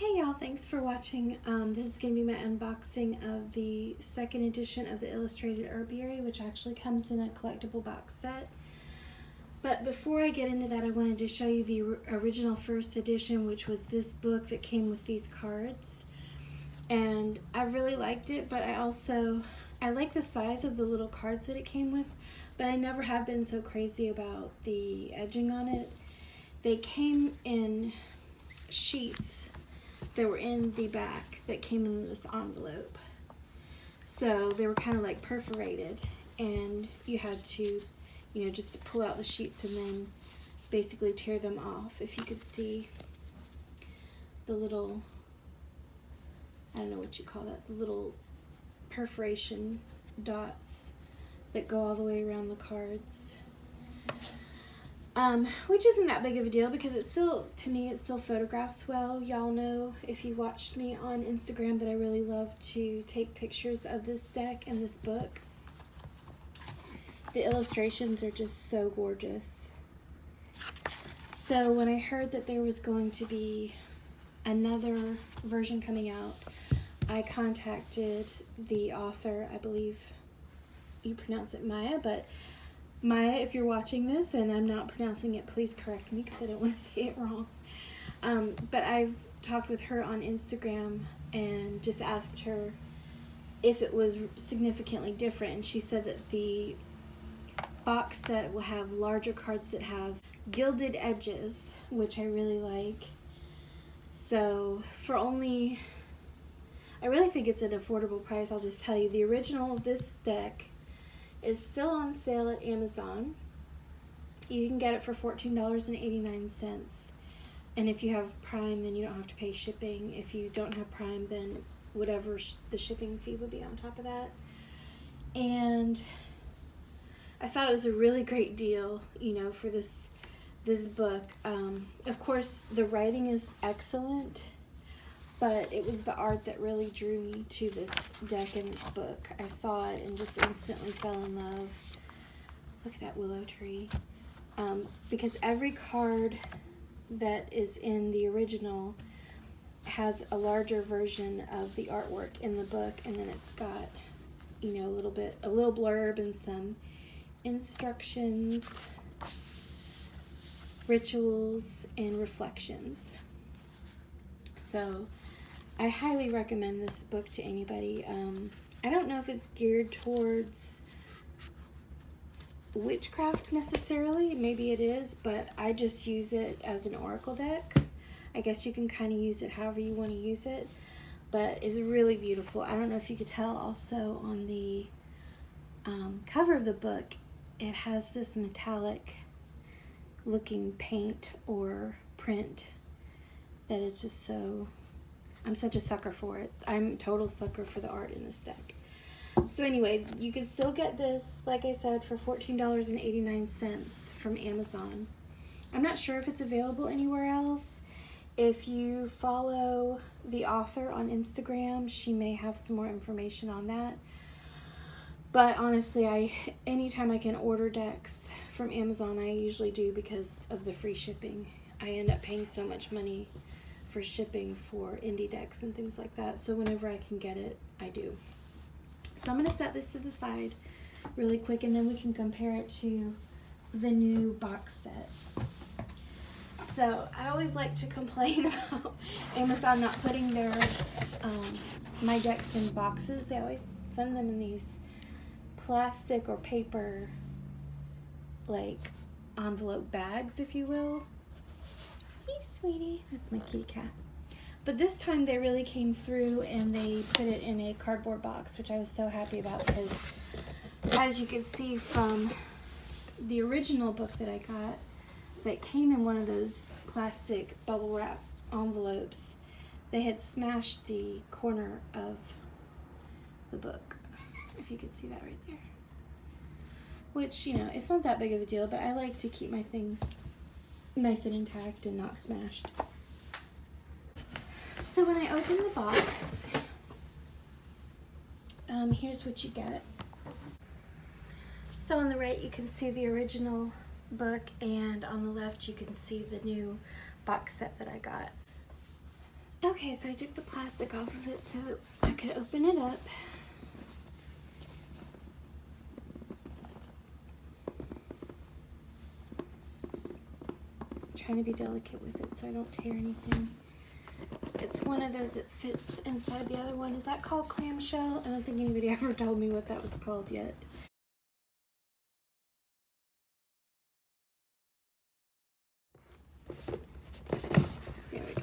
Hey y'all, thanks for watching. This is going to be my unboxing of the second edition of the Illustrated Herbiary, which actually comes in a collectible box set. But before I get into that, I wanted to show you the original first edition, which was this book that came with these cards. And I really liked it, but I like the size of the little cards that it came with, but I never have been so crazy about the edging on it. They came in sheets that were in the back that came in this envelope. So they were kind of like perforated, and you had to, just pull out the sheets and then basically tear them off. If you could see the little, I don't know what you call that, the little perforation dots that go all the way around the cards. Which isn't that big of a deal because it still photographs well. Y'all know, if you watched me on Instagram, that I really love to take pictures of this deck and this book. The illustrations are just so gorgeous. So when I heard that there was going to be another version coming out, I contacted the author. I believe you pronounce it Maya, but Maya, if you're watching this and I'm not pronouncing it, please correct me because I don't want to say it wrong. But I've talked with her on Instagram and just asked her if it was significantly different. And she said that the box set will have larger cards that have gilded edges, which I really like. So for only, I really think it's an affordable price. I'll just tell you, the original of this deck is still on sale at Amazon. You can get it for $14.89. And if you have Prime, then you don't have to pay shipping. If you don't have Prime, then whatever the shipping fee would be on top of that. And I thought it was a really great deal, for this book. Of course, the writing is excellent, but it was the art that really drew me to this deck and this book. I saw it and just instantly fell in love. Look at that willow tree. Because every card that is in the original has a larger version of the artwork in the book, and then it's got, a little blurb and some instructions, rituals, and reflections. So I highly recommend this book to anybody. I don't know if it's geared towards witchcraft necessarily. Maybe it is, but I just use it as an oracle deck. I guess you can kind of use it however you want to use it, but it's really beautiful. I don't know if you could tell also on the cover of the book, it has this metallic looking paint or print that is just so, I'm such a sucker for it. I'm a total sucker for the art in this deck. So anyway, you can still get this, like I said, for $14.89 from Amazon. I'm not sure if it's available anywhere else. If you follow the author on Instagram, she may have some more information on that. But honestly, anytime I can order decks from Amazon, I usually do because of the free shipping. I end up paying so much money for shipping for indie decks and things like that. So whenever I can get it, I do. So I'm going to set this to the side really quick, and then we can compare it to the new box set. So I always like to complain about Amazon not putting their my decks in boxes. They always send them in these plastic or paper, like envelope bags, if you will. Hey, sweetie. That's my kitty cat. But this time they really came through and they put it in a cardboard box, which I was so happy about because, as you can see from the original book that I got, that came in one of those plastic bubble wrap envelopes, they had smashed the corner of the book, if you could see that right there. Which, it's not that big of a deal, but I like to keep my things nice and intact and not smashed. So when I open the box, here's what you get. So on the right you can see the original book, and on the left you can see the new box set that I got. Okay, so I took the plastic off of it so I could open it up. I'm trying to be delicate with it so I don't tear anything. It's one of those that fits inside the other one. Is that called clamshell? I don't think anybody ever told me what that was called yet. There we go.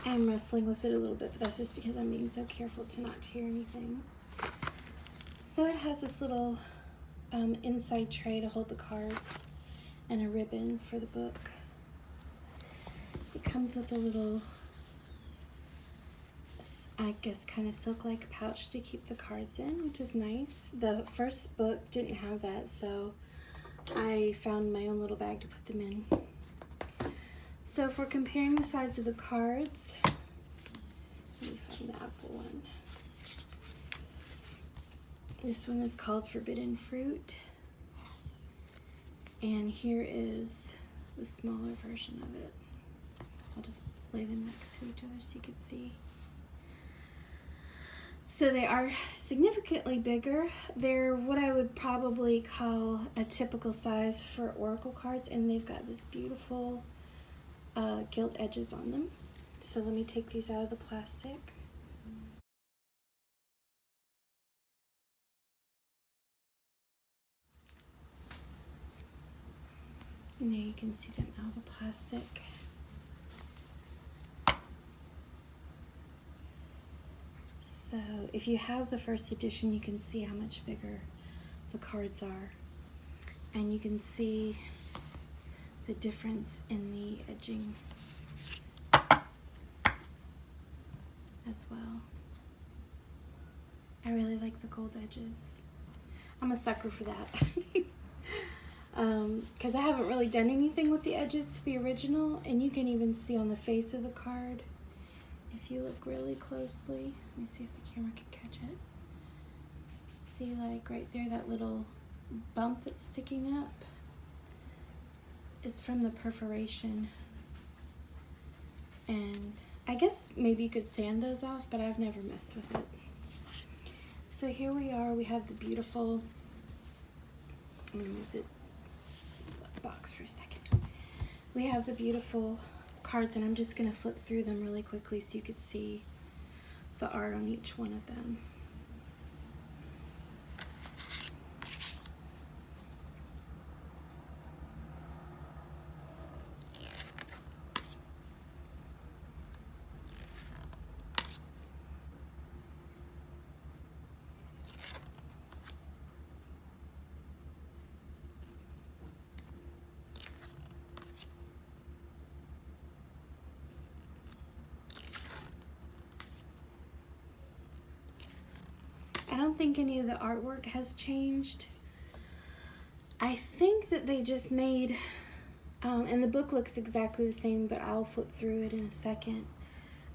I'm wrestling with it a little bit, but that's just because I'm being so careful to not tear anything. So it has this little inside tray to hold the cards and a ribbon for the book. It comes with a little, I guess, kind of silk-like pouch to keep the cards in, which is nice. The first book didn't have that, so I found my own little bag to put them in. So if we're comparing the sides of the cards, let me find the apple one. This one is called Forbidden Fruit. And here is the smaller version of it. I'll just lay them next to each other so you can see. So they are significantly bigger. They're what I would probably call a typical size for oracle cards, and they've got this beautiful gilt edges on them. So let me take these out of the plastic. And there you can see them out of the plastic. So if you have the first edition, you can see how much bigger the cards are. And you can see the difference in the edging as well. I really like the gold edges. I'm a sucker for that. Because I haven't really done anything with the edges to the original, and you can even see on the face of the card, if you look really closely, let me see if the camera can catch it. See, like right there, that little bump that's sticking up is from the perforation. And I guess maybe you could sand those off, but I've never messed with it. So here we are, we have the beautiful, I'm gonna move the box for a second. We have the beautiful cards, and I'm just gonna flip through them really quickly so you can see the art on each one of them. I don't think any of the artwork has changed. I think that they just made, and the book looks exactly the same, but I'll flip through it in a second.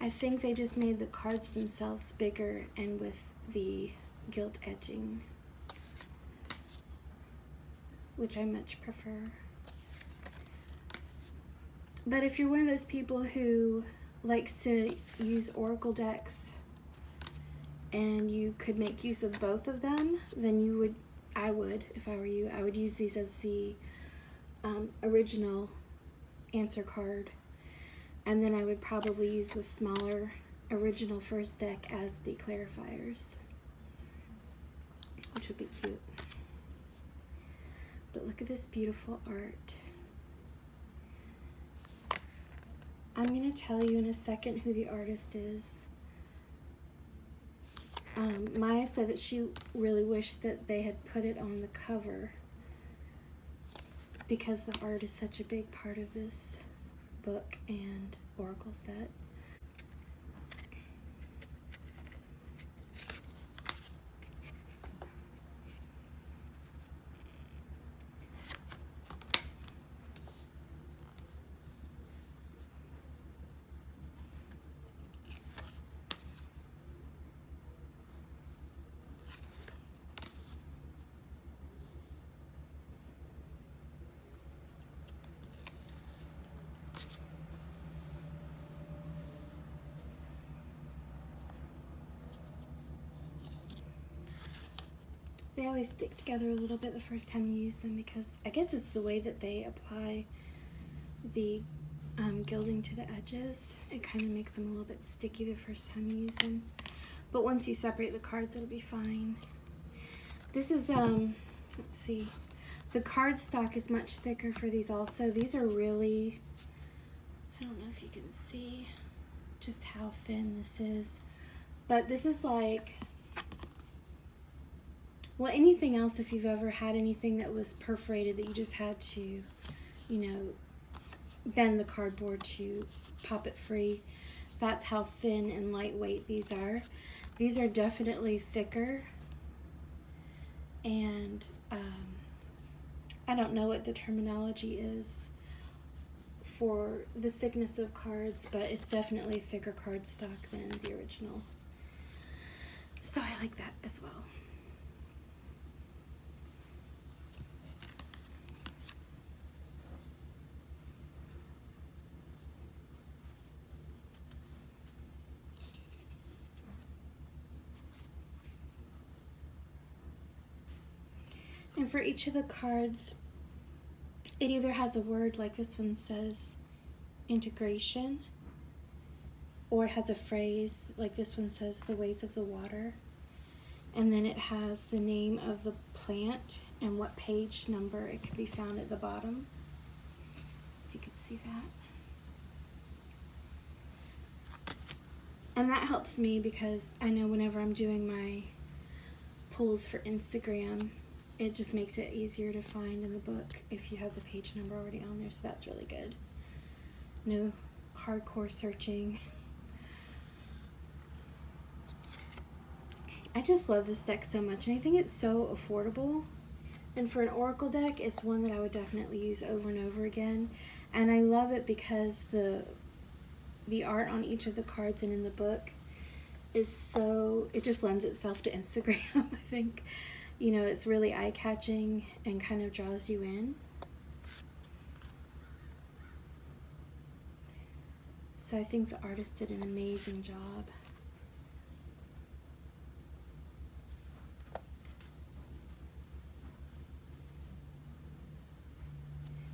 I think they just made the cards themselves bigger and with the gilt edging, which I much prefer. But if you're one of those people who likes to use oracle decks and you could make use of both of them, then I would, if I were you, I would use these as the original answer card, and then I would probably use the smaller original first deck as the clarifiers, which would be cute. But look at this beautiful art. I'm going to tell you in a second who the artist is. Maya said that she really wished that they had put it on the cover because the art is such a big part of this book and oracle set. They always stick together a little bit the first time you use them because I guess it's the way that they apply the gilding to the edges. It kind of makes them a little bit sticky the first time you use them. But once you separate the cards, it'll be fine. This is, let's see. The cardstock is much thicker for these also. These are really, I don't know if you can see just how thin this is. But this is like, well, anything else, if you've ever had anything that was perforated that you just had to, you know, bend the cardboard to pop it free, that's how thin and lightweight these are. These are definitely thicker, and I don't know what the terminology is for the thickness of cards, but it's definitely thicker cardstock than the original. So I like that as well. And for each of the cards, it either has a word, like this one says integration, or it has a phrase, like this one says the ways of the water. And then it has the name of the plant and what page number it can be found at the bottom, if you could see that. And that helps me because I know whenever I'm doing my pulls for Instagram, it just makes it easier to find in the book if you have the page number already on there, so that's really good. No hardcore searching. I just love this deck so much, and I think it's so affordable. And for an oracle deck, it's one that I would definitely use over and over again. And I love it because the art on each of the cards and in the book is so, it just lends itself to Instagram, I think. You know, it's really eye-catching and kind of draws you in. So I think the artist did an amazing job.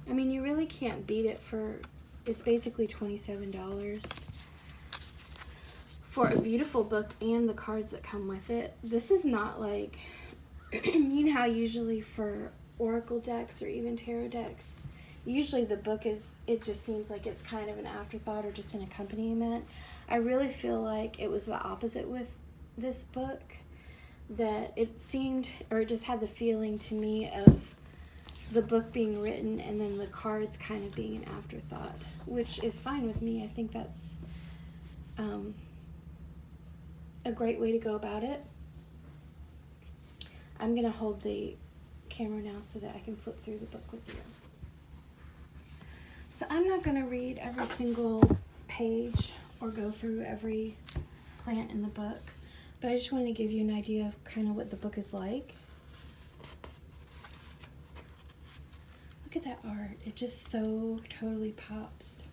I mean, you really can't beat it for, it's basically $27 for a beautiful book and the cards that come with it. This is not like, you know how usually for oracle decks or even tarot decks, usually the book is, it just seems like it's kind of an afterthought or just an accompaniment. I really feel like it was the opposite with this book, that it seemed, or it just had the feeling to me of the book being written and then the cards kind of being an afterthought, which is fine with me. I think that's a great way to go about it. I'm going to hold the camera now so that I can flip through the book with you. So I'm not going to read every single page or go through every plant in the book, but I just wanted to give you an idea of kind of what the book is like. Look at that art. It just so totally pops.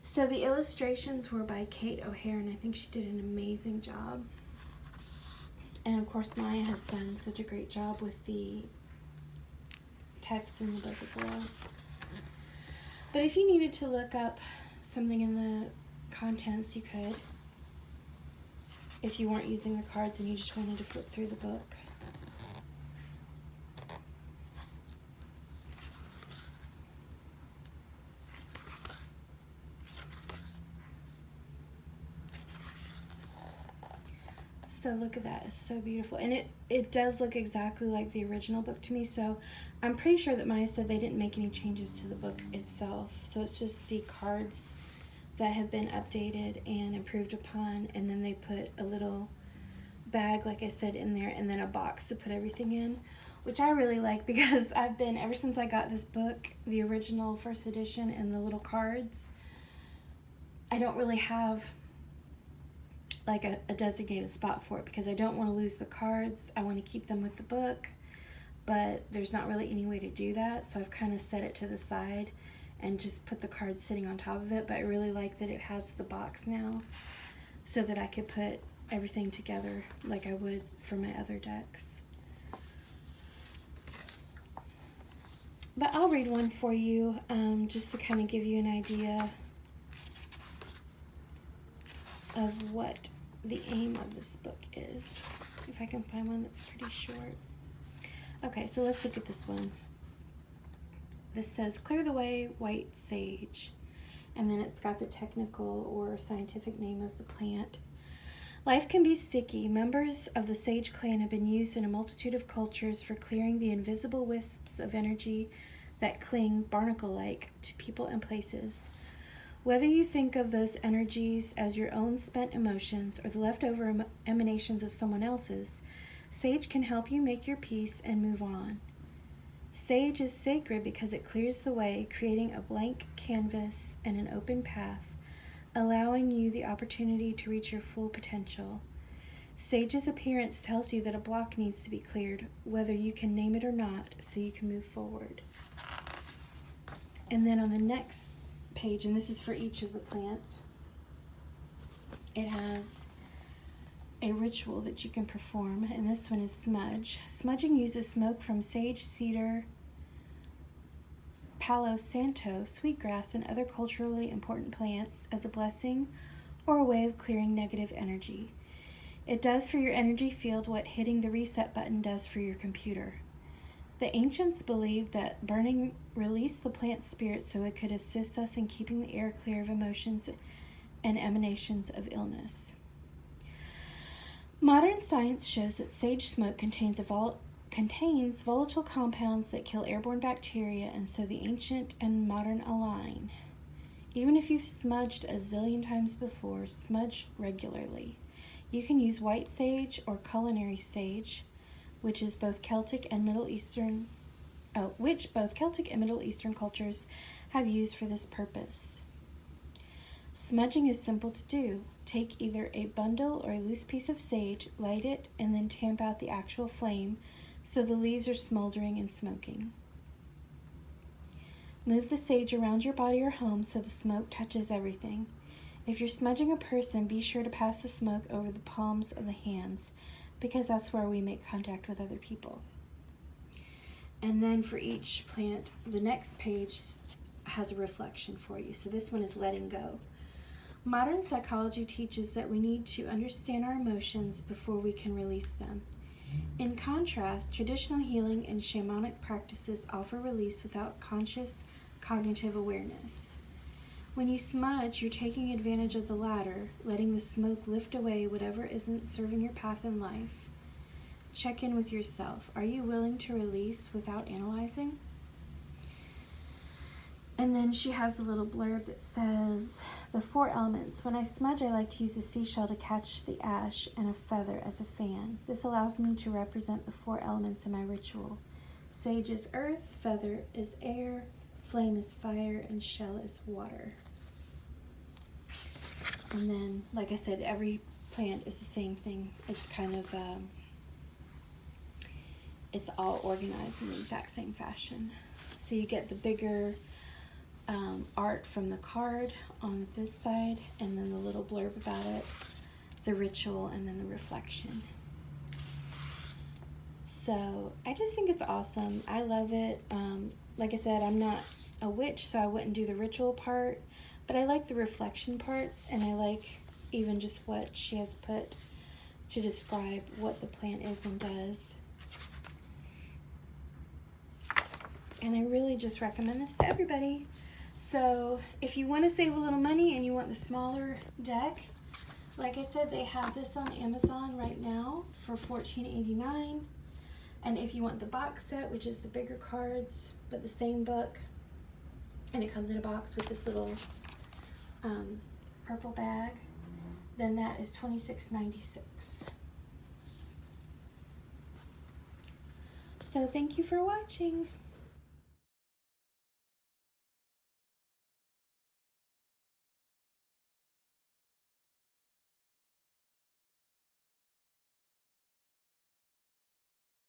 So the illustrations were by Kate O'Hare, and I think she did an amazing job. And of course, Maya has done such a great job with the text in the book as well. But if you needed to look up something in the contents, you could. If you weren't using the cards and you just wanted to flip through the book. So look at that, it's so beautiful. And it does look exactly like the original book to me, so I'm pretty sure that Maya said they didn't make any changes to the book itself. So it's just the cards that have been updated and improved upon, and then they put a little bag, like I said, in there, and then a box to put everything in, which I really like because I've been, ever since I got this book, the original first edition and the little cards, I don't really have like a designated spot for it because I don't want to lose the cards. I want to keep them with the book, but there's not really any way to do that, so I've kind of set it to the side and just put the cards sitting on top of it. But I really like that it has the box now so that I could put everything together like I would for my other decks. But I'll read one for you, just to kind of give you an idea of what the aim of this book is. If I can find one that's pretty short. Okay, so let's look at this one. This says, clear the way, white sage. And then it's got the technical or scientific name of the plant. Life can be sticky. Members of the sage clan have been used in a multitude of cultures for clearing the invisible wisps of energy that cling, barnacle-like, to people and places. Whether you think of those energies as your own spent emotions or the leftover emanations of someone else's, sage can help you make your peace and move on. Sage is sacred because it clears the way, creating a blank canvas and an open path, allowing you the opportunity to reach your full potential. Sage's appearance tells you that a block needs to be cleared, whether you can name it or not, so you can move forward. And then on the next page, and this is for each of the plants, it has a ritual that you can perform, and this one is smudge. Smudging uses smoke from sage, cedar, palo santo, sweetgrass, and other culturally important plants as a blessing or a way of clearing negative energy. It does for your energy field what hitting the reset button does for your computer. The ancients believed that burning released the plant's spirit so it could assist us in keeping the air clear of emotions and emanations of illness. Modern science shows that sage smoke contains volatile compounds that kill airborne bacteria, and so the ancient and modern align. Even if you've smudged a zillion times before, smudge regularly. You can use white sage or culinary sage, which both Celtic and Middle Eastern cultures have used for this purpose. Smudging is simple to do. Take either a bundle or a loose piece of sage, light it, and then tamp out the actual flame so the leaves are smoldering and smoking. Move the sage around your body or home so the smoke touches everything. If you're smudging a person, be sure to pass the smoke over the palms of the hands, because that's where we make contact with other people. And then for each plant, the next page has a reflection for you. So this one is letting go. Modern psychology teaches that we need to understand our emotions before we can release them. In contrast, traditional healing and shamanic practices offer release without conscious cognitive awareness. When you smudge, you're taking advantage of the latter, letting the smoke lift away whatever isn't serving your path in life. Check in with yourself. Are you willing to release without analyzing? And then she has a little blurb that says, the 4 elements. When I smudge, I like to use a seashell to catch the ash and a feather as a fan. This allows me to represent the 4 elements in my ritual. Sage is earth, feather is air, flame is fire, and shell is water. And then, like I said, every plant is the same thing. It's kind of, it's all organized in the exact same fashion. So you get the bigger art from the card on this side, and then the little blurb about it, the ritual, and then the reflection. So I just think it's awesome. I love it. Like I said, I'm not a witch, so I wouldn't do the ritual part, but I like the reflection parts, and I like even just what she has put to describe what the plant is and does. And I really just recommend this to everybody. So if you want to save a little money and you want the smaller deck, like I said, they have this on Amazon right now for $14.89. And if you want the box set, which is the bigger cards, but the same book, and it comes in a box with this little purple bag, then that is $26.96. So thank you for watching.